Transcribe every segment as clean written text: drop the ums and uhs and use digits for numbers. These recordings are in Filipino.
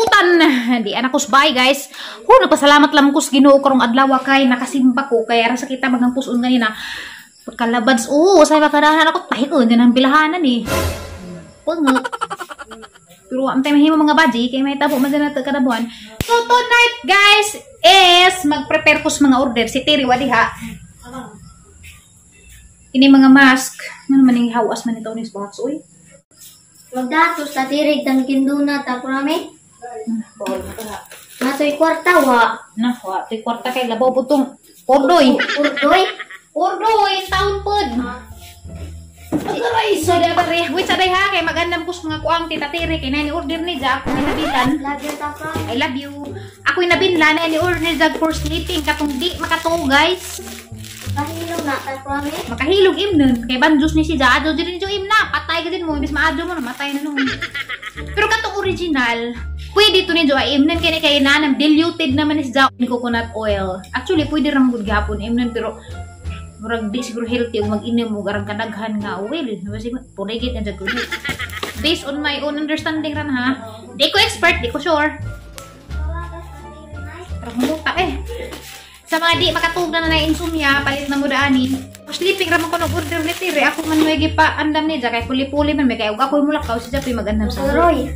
kalibutan. Di anak ko sabay guys. Nagpasalamat lang ko sa Ginoo karong adlaw kay nakasimba ko kay ara sa kita magang puson ganina. Pagkalabads say makadahan ako tahion din ang bilahanan eh. Pungot. Pero ang time mahimo mga baji kay may tabo man na kadabuan. So tonight guys is mag-prepare ko sa mga order si Terry wadiha. Ini mga mask, ano man yung hawas man ito ni box oy. Magdatos ta tirig tang kinduna ta prame. Matoy kwarta wa. Nah, wa ti kwarta kay labaw putong ordoy. Ordoy taon pod. Aray, so da bare. Wait sa day ha kay magandam kus mga kuang tita Terry kay nani order ni ja ako inabilan. Love you ta prame. I love you. Ako inabinlan ni order ni jag for sleeping katong di makatuo guys. Kahilog na ta prame. Makahilog imnon kay banjus ni si Jado din jo imna patay ka din mo bis maadyo mo namatay na nung. Pero katong original pwede to ni jo imnon kay na diluted naman ni si Jado in coconut oil. Actually pwede ra gud gapon imnon pero murag di siguro healthy ug mag-inom mo garang kadaghan nga oil. Basi punay gid na jud based on my own understanding ran ha. Di ko expert, di ko sure. Pero humuta sa mga di makatug na insomnia, palit na mo daanin. Sleeping ra man ko ng order ni Terry. Ako man may gipa andam ni kay puli-puli man may kay ug ako mulakaw si Japoy magandam sa Roy.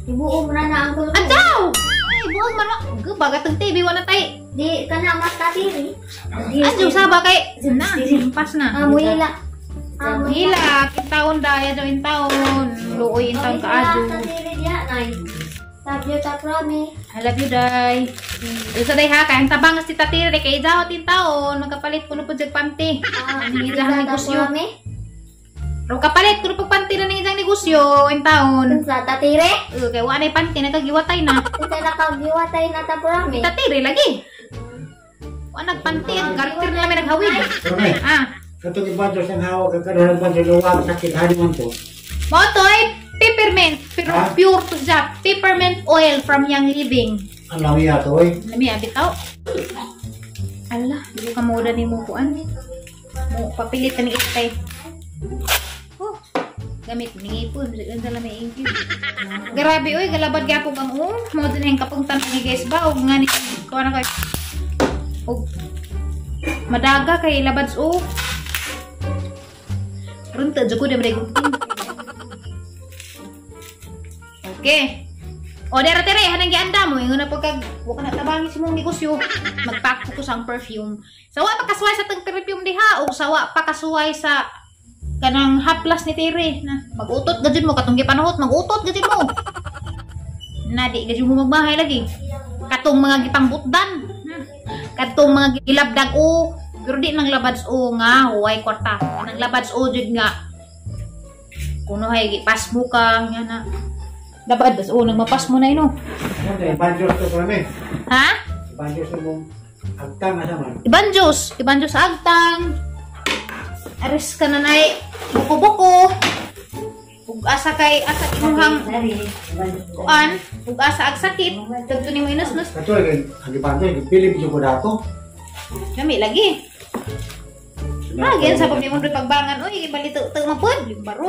Ibuong ra na ang kulo. Adaw! Ay, buong man wa bagat ang TV wala tay. Di kana mas ta tiri. Adyo saba kay na, pas na. Amuila. Hila, kintaon daya daw in taon. Luoy in taon ka adyo. Ta tiri dia nay. Love you ta prame. I love you, day. Isa day ha, kaya ang tabang si Tatiri, kaya idaw tin taon, magkapalit ko na po dyan panty. Ang isang negosyo. Pero kapalit ko na po panty na ng isang negosyo, yung taon. Sa Tatiri? Kaya wala na yung panty, nagkagiwatay na. Sa nakagiwatay na ta prame. Tatiri, lagi. Wala nagpanty, ang karakter na namin naghawid. Katong ibandos ang hawak, kakaroon ng bandos luwag, sakit hari man po. Motoy, peppermint, pero pure to siya. Peppermint oil from Young Living. Ang lami yato, oy. Lami, bitaw. Ala, hindi ka moda ni mo kuan. Mo papilit ni itay. Gamit ni ipon, sige sa lami ingkid. Grabe oy, galabad gyapon ang mo din ang kapuntan ni guys ba og ngani ko na kay. Og madaga kay labads Runta jud ko dem regunting. Okay. O dera tere hanang gianda mo ingon na pagkag wa ka na tabangi si mong negosyo magpack ko sang perfume. Sawa pa kasuway sa tang perfume diha o sawa pa kasuway sa kanang haplas ni Tere na magutot gadjud mo katong gipanuhot magutot gadjud mo. Na di gadjud mo magbahay lagi. Katong mga gipangbutdan. Katong mga gilabdag pero di nang labads nga huway kwarta. Nang labads jud nga kuno hay gipasbo ka nga na dapat bas nagmapas mo na ino. Ibandos to kami. Ha? Ibandos mo agtang asa man. Ibanjos agtang. Aris ka na nay buko-buko. Ug asa kay asa imuhang kuan, ug asa ag sakit, dagto ni mo inus-nus. Kato lagi ang ibandos pili biyo ko dato. Lami lagi. Lagi sa pagdimon pagbangan oy balito teu mapod, baro.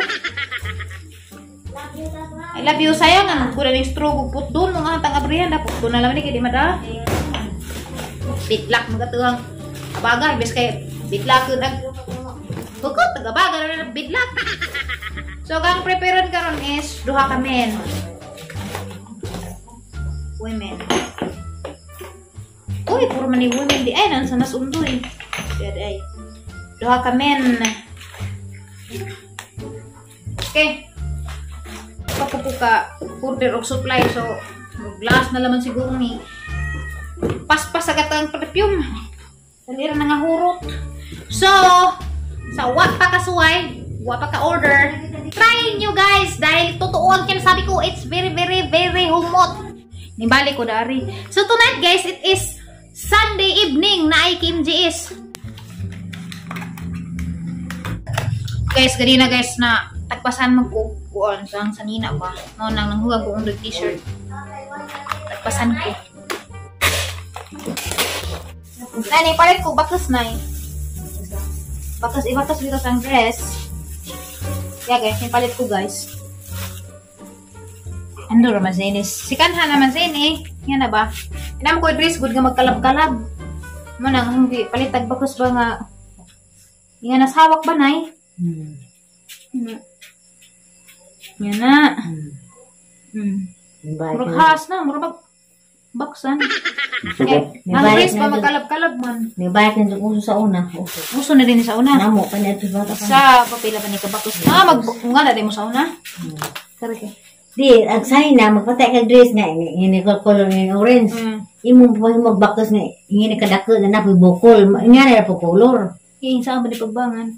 I love you sayang ang kuda ning stroke put doon nung atang abrihan dapat doon na laman ni kay di mada. Bitlak magatuhang abaga bes kay bitlak ag bukod tagabaga na bitlak. So kang preparean karon is duha ka men. Women. Uy, puro man ni women di ay nan sa nasundoy. Diad ay. Duha ka men. Okay. Papupuka order og supply so glass na laman siguro ni paspas agad ang perfume dalira na nga hurot so sa wa pa kasuway wa pa ka order try nyo guys dahil totoo ang kinasabi ko it's very humot nibalik ko dari so tonight guys it is Sunday evening na ay Kim GS guys ganina guys na tagpasan magkukuan sang sanina ba mo nang nanghuwag ko ang t-shirt tagpasan ko nani palit ko bakas na bakas dito sang dress yeah guys yung palit ko guys Ando naman sa inis. Si Kanha naman sa ini. Yan na ba? Inam ko dress good nga magkalab-kalab. Mo nang hindi palitag bakos ba nga. Nga nasawak ba nay? Yan na. Murag has na, murag baksan. Ang dress pa magkalab-kalab man. May bayat na uso sa una. Uso na din sa una. Namo pa niya ito bata pa. Sa papila pa ni kabakos. Magbukong nga na din mo sa una. Karake. Di, ang sign na, magpatay ka dress nga, ini color ng orange. Imo pa magbakos nga, ini kadako na napoy bukol. Nga na po color. Yung saan ba ni pagbangan?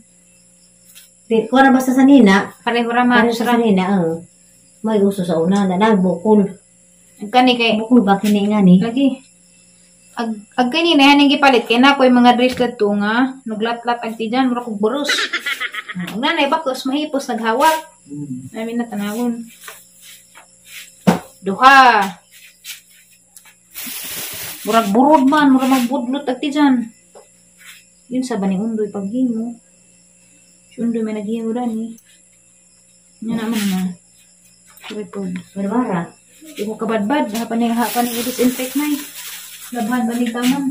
Di, kung na basta sa nina, Pareho rama. pareho sa nina, may uso sa una, na nagbukol. Kani kay Bukol ba kini nga ni? lagi. Ag kanina yan yung gipalit kay na ko yung mga dress kadto nga naglatlat ang tijan mura kog boros. Ang nanay bakos mahipos naghawak. Namin na tanawon. Duha. Murag burod man, mura magbudlot ag tijan. Yun sa bani undoy paghimo. Si undoy may naghimo dani. Yan naman na. Repod. Barbara. Di mo kabadbad, hapan yung disinfect na eh. Labhan ba ni taman?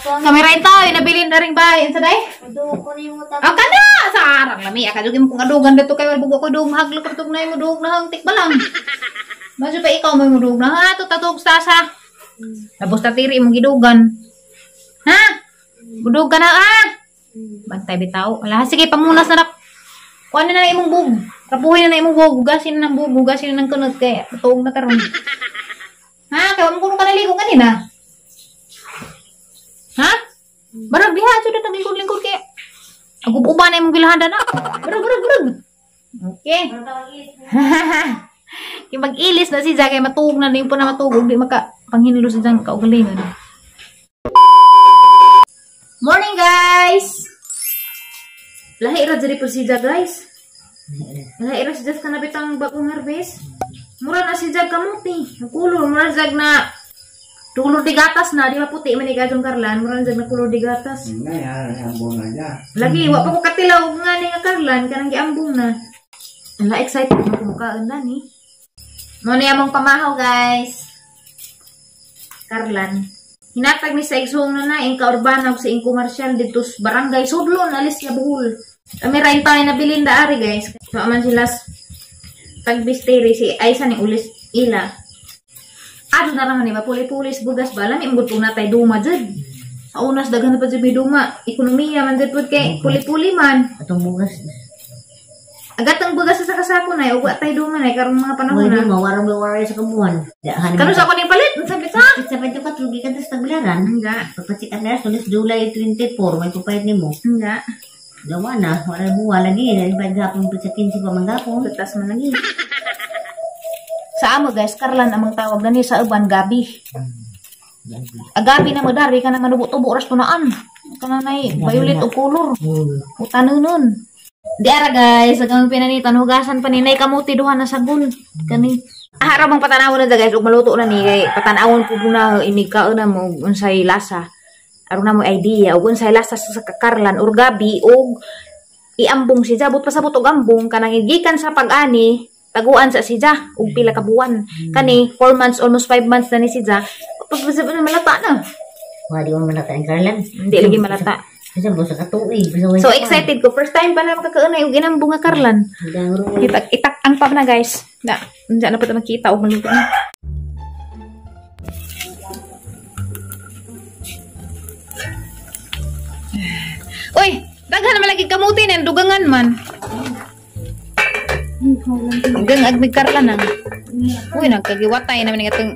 Kamera ito, inabilin na rin ba? Yan sa day? Ang kada! Sa arang lami, akadugin mo kung adugan dito kayo, bugo ko dug, haglok ang tug na yung mudug na hang tikba lang. Maso pa ikaw may mudug na, ha? Ito tatug stasa. Tapos tatiri mong gidugan. Ha? Mudug ka na, ha? Bantay bitaw. Wala, sige, pamunas na rak. Kuha na na imong bug. Rapuhin na imong bug. Hugasin na ng bug. Hugasin na ng kunod. Kaya matuog na karon. Ha? Kaya mo kung kanaligo kanina. Ha? Barag diha. So na naglingkod-lingkod kaya. Agub-uba na imong gilahanda na. Barag. Okay. Yung mag-ilis na si Jack. Kaya matuog na. Yung po na matuog. Di maka panghinilo si Jack. Kaugalingan. Morning guys! Lahi ra diri per si Jack guys. Lahi ra si Jack kana bitang bagong harvest. Mura na si Jack kamuti. Kulor mura Jack na kulor di gatas na di ba puti man ni Gadong Karlan. Mura Jack na kulor di gatas. Ambong na niya. Lagi wa pa ko katilaw nga ni nga Karlan kanang giambong na. Ala excited mo kumukaan na ni. Mo ni among pamahaw guys. Karlan. Hinatag ni sa igsoong na ing kaurbana sa ing komersyal dito sa barangay Sudlon, alis ya Bohol. Kami rain tayo na bilinda ari guys. Maaman sila tagbisteri si Aisa ni ulis ila. Ado na naman ni mapuli-pulis bugas bala mi mugod na tay duma jud. Sa unas daghan na pa jud may duma. Ekonomiya man jud pud kay puli-puli man. Atong bugas. Agatang bugas sa kasako na ug tay duma na karong mga panahon Wala na. mo warang sa kamuan. Karon sa ko ning palit, sabi sa. Sa pwede ka tugi ka sa tagbilaran. Enggak. Pagpasikat na sulis July 24 may pupayat nimo. Enggak. Gawa na, wala buwa lagi. Nalibad gapon po sa 15 pa manggapon. Tutas man lagi. Sa amo guys, Karlan amang tawag na ni sa uban gabi. Agabi na mo dari ka na manubo-tubo oras tunaan. Kana nay violet o color. Utanunon. Di ara guys, agang pinanitan hugasan pa ni nay kamuti duha na sabon. Kani ara bang patanawon na guys ug maluto na ni kay patanawon ko na imika na mo unsay lasa. Aron na mo idea ug unsay lasa sa Karlan or gabi ug iambong si Jabot pasabot og ambong kanang gikan sa pag-ani taguan sa si Ja ug pila ka buwan. Kani 4 months almost 5 months na ni si Ja. Pagpasabot na malata na. Wala di mo malata ang Karlan. Hindi lagi malata. Kasi mo sa katuig. So excited ko. First time pala makakaunay og inambong nga Karlan. Itak ang pab na guys. Na, nandiyan na po ito makita og maluto na. Uy! Daghan naman lagi kamuti na. Dugangan man. Hanggang agmig Karlan na. Uy, nagkagiwatay naman nga itong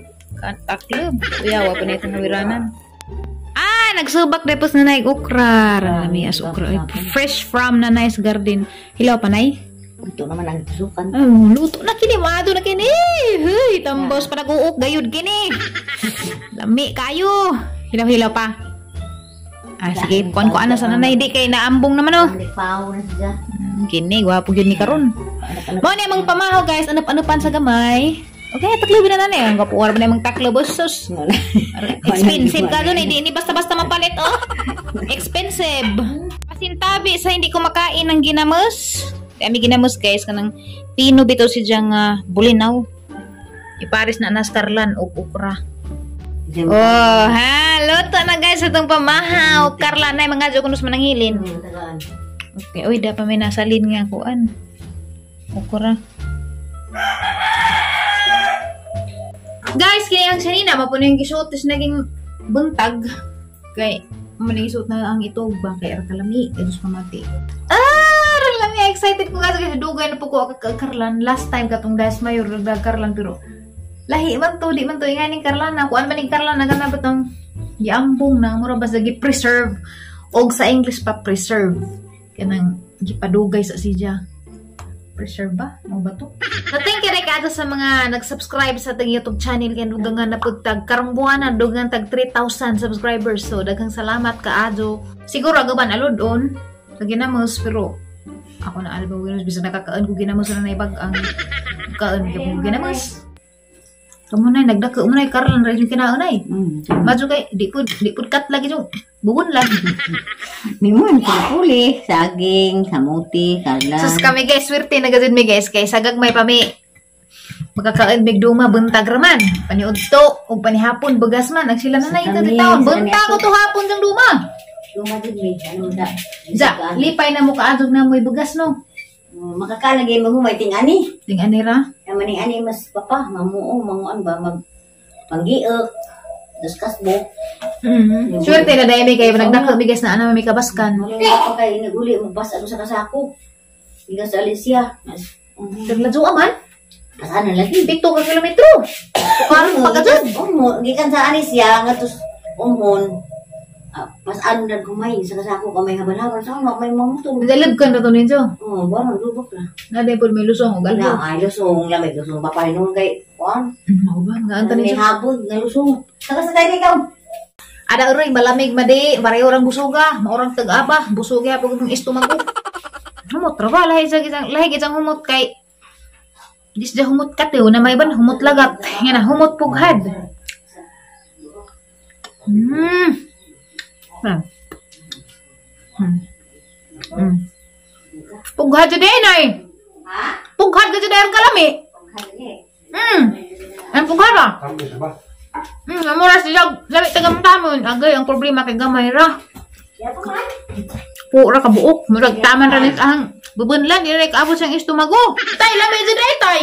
taklob. Uyawa po na itong nawiranan. Nagsubak depos na naik ukra. Rami as ukra. Fresh from na nice garden. Hilaw pa nay? Ito naman ang tusukan. Luto na kini. Mado na kini. Hey, tambos pa nag-uuk. Gayud kini. Lami kayo. Hilaw-hilaw pa. Sige. Kuan ko ana sa nanay. Di kay naambong naman oh. Nagpaw na siya. Kini. Gwapo yun ni karon. Mo na mong pamahaw guys. Ano-ano sa gamay. Okay, taklob na na yung kapuwar na yung taklob. Sus. Expensive ka doon. Hindi basta-basta mapalit, oh. Expensive. Pasintabi sa hindi kumakain ng ginamos. Kami ginamos guys kanang pino bitaw si Jang bulinaw. Iparis na naskarlan og ukra. Oh, ha, luto na guys itong pamahaw. Karlan na mga jo kunos mananghilin. Okay, oy da pa may nasalin nga kuan. Ukra. Guys, kaya ang sanina mapuno yung gisuot is naging buntag. Kay manisot na ang itog ba kay kalami kadus pamati. Lami excited ko kasi dugay na po ko karlan last time katong das mayor karlan pero lahi man to di man to inganing karlan na kuan maning karlan na ganabot ang giambong na mura basta gi-preserve og sa English pa preserve kanang gipadugay sa siya. Preserve ba? O ba to? So, thank you kaado sa mga nag-subscribe sa ating YouTube channel kaya dugangan na pagtag karong buwan na dugangan tag 3,000 subscribers. So, daghang salamat kaado. Siguro agaban aludon sa ginamos pero ako na alba winners bisa nakakaan ko ginamos na naibag ang kaan ko ginamos. Kamu na nagdako mo na karlan ra yung kinaunay. Madyo kay di pud cut lagi yung bugon lang. Mimon puli, saging, kamuti, karlan. Sus kami guys, swerte na gazid mi guys kay sagag may pami magkakaon big duma buntag raman. Paniudto o panihapon bugas man ang sila nanay kadto taon. Buntag ko to hapon jang duma. Duma jud mi ano da. Ja, lipay na mo kaadog na mo'y bugas no. Makakalagay mo may ting-ani. Ting-ani ra? Ang maning-ani mas papa, mamuong, manguan ba, panggiok, kasbo. Swerte na dahil may kayo, nagdako bigas na may kabaskan. Malunga pa kayo, naguli, magbas ano sa kasako. Bigas sa Alicia. Nagladyo man? Kasaan na lagi? 7 ka kilometro. Parang pagkatod. Gikan sa Alicia, nga tos umon. Pas ano na kumay, sa kasako kamay habal-habal. Saan may mamutong. Nalib ka na to ninyo? Oo, barang lubok na. Naday po may lusong o galbo. Ay, lusong, lamig lusong. Papay nung kay, kuan. Ako ba? Naanta May ninyo? habod, na lusong. Sakasakay na ikaw. Ada uray, malamig madi. Maray orang busuga. Maorang tag-aba. Busuga po kung istomago. Humot, raba. Lahi gitsang humot kay. Dis da humot katiw na may ban. Humot lagat. Yan na, humot pughad. Pughad jud ay. Ha? Pughad ka jud ay kalami. Ang pughad ba? Kami sa ba? Amora siya labi tagamtamon. Agay ang problema kay gamay ra. Yan po man. Pura ka buok, murag taman ra nit ang bubunlan dire ka abot siyang istomago. Tay lami jud ay tay.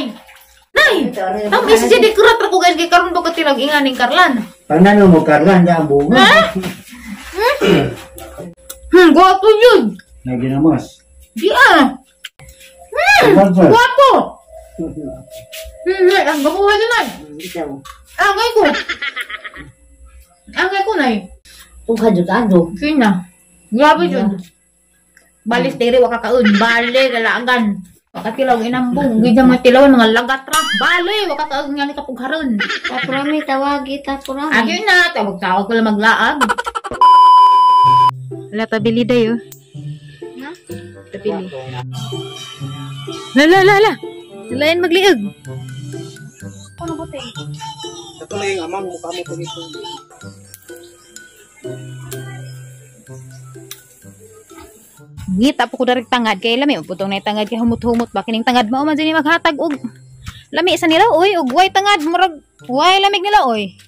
Nay. Ang isa di kurat ra ko guys kay karon ba ka tilag inganing karlan. Panano mo karlan niya ang bunga. Guwapo yun. Naginamos. Di guwapo. Ang gabuha dyan ay. Ikaw. Angay ko. Angay ko na eh. Pughad-ado. Kina. Grabe yun. Balis diri waka kaun. Bale, lalagan. Wakatilaw inambong. Gidya mga tilawan mga lagat ra. Bale, waka kaun nga ni kapugharon. Tapurami, tawagi, tapurami. Agyo na. Tawag-tawag ko lang maglaag. Wala tabili dayo. Ha? Tabili. La. Lain magliag. Ano ba tayo? Ito lang yung amang mukha mo tumito. Ngita po ko darig tangad kay lami putong na tangad kay humut-humut ba kining tangad mao man dini maghatag og lami sa nila oy og way tangad murag way lamig nila oy.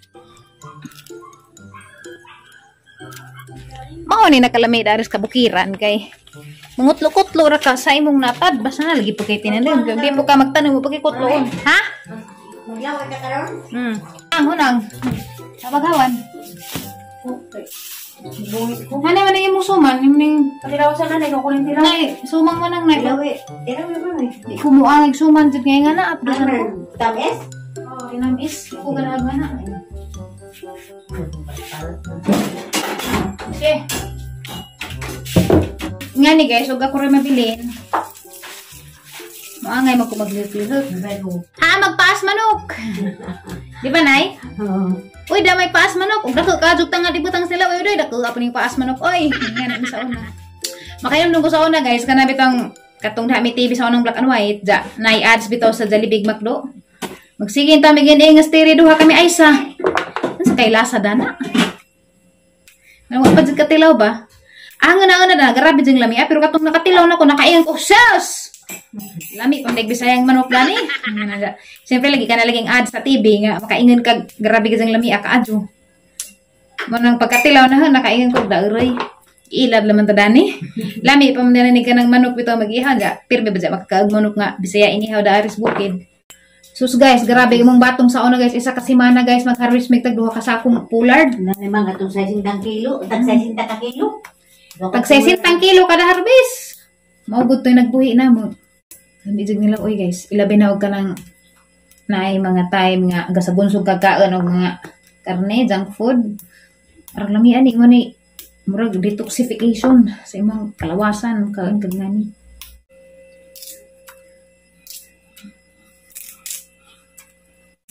Mao ni nakalami daris kabukiran kay mungutlo-kutlo ra ka sa imong natad basta na lagi po kay tinanim di mo ka magtanong mo pagikutloon ha. Maglaway ka karon? Hunang. Sabagawan. Okay. Ano man yung musuman? Yung Patiraw sa nanay, kukunin tiraw. nay, sumang mo nang nay. Ilawi. Tiraw na ba eh? Di kumuangig suman dyan ngayon nga na. Apdo sa ko. Tamis? Tinamis. Ko ganag na. Okay. Nga ni guys, huwag ako rin mabilin. Maangay magkumaglit-lit. Ha, magpaas manok. Di ba, nay? Uy, da may paas manok. Ug dako ka jug tanga dibutang sila. Uy, dako ka ning paas manok. Oy, nga na sa una. Makayong ko sa una, guys, kana bitong katong dami TV sa unang black and white. Ja, nay ads bitaw sa Jollibee McDo. Magsigin ta mi gini nga stereo duha kami aysa. Sa kay lasa dana. Ano pa jud katilaw ba? Ang na grabe jeng lami pero katong nakatilaw na ko nakaingon ko, "Sus!" Lami pang Bisayang manok gani. Siyempre lagi ka na laging ads sa TV nga makaingon kag grabe ka lami aka adyo. Mo nang pagkatilaw na nakaingon ko dauray. Ilad laman ta dani. Lami pa man ni ka ng manok bitaw mag-iha ga. Pirmi ba dyan makakaag manok nga Bisaya inihaw da aris bukid. Sus guys, grabe imong batong sa una guys. Isa ka semana guys mag-harvest mig tag duha ka sakong pullard. Na naman atong 60 kilo, tag 60 ka kilo. Tag 60 kilo kada harvest. Maugod to'y nagbuhi na mo. Nabijig nila, oy guys, ilabi na og ka ng naay mga time nga gasabunsog kakaon og mga karne, junk food. Arang lamian ni mo ni murag detoxification sa imong kalawasan kaon kag ngani.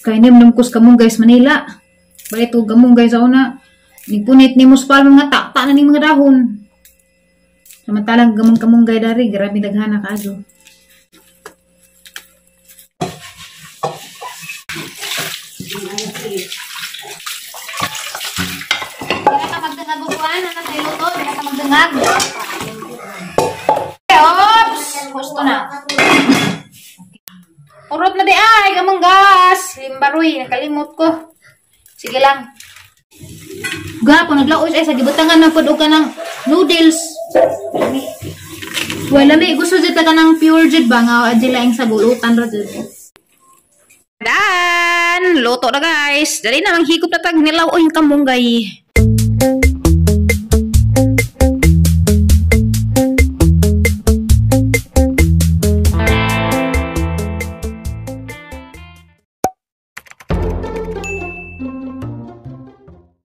Kay nimnumkos kamong guys Manila. Balito gamong guys una. Nipunit ni muspal mga takta na ni mga dahon. Samantalang gamong kamunggay dari, grabe daghana kaadyo. Hindi ka magdangag upuan, ano sa iluto? Hindi ka magdangag. Oops! Gusto na. Urot na di ay, gamong gas. Limbaroy, nakalimot ko. Sige lang. Gapo, naglaos ay sa gibutangan ng food o ka ng noodles. Wala may gusto dito ka ng pure jud ba nga adjilaing sa bulutan ra jud. Dan, luto na guys. Dali na mang higop na tag nilaw oy kamunggay.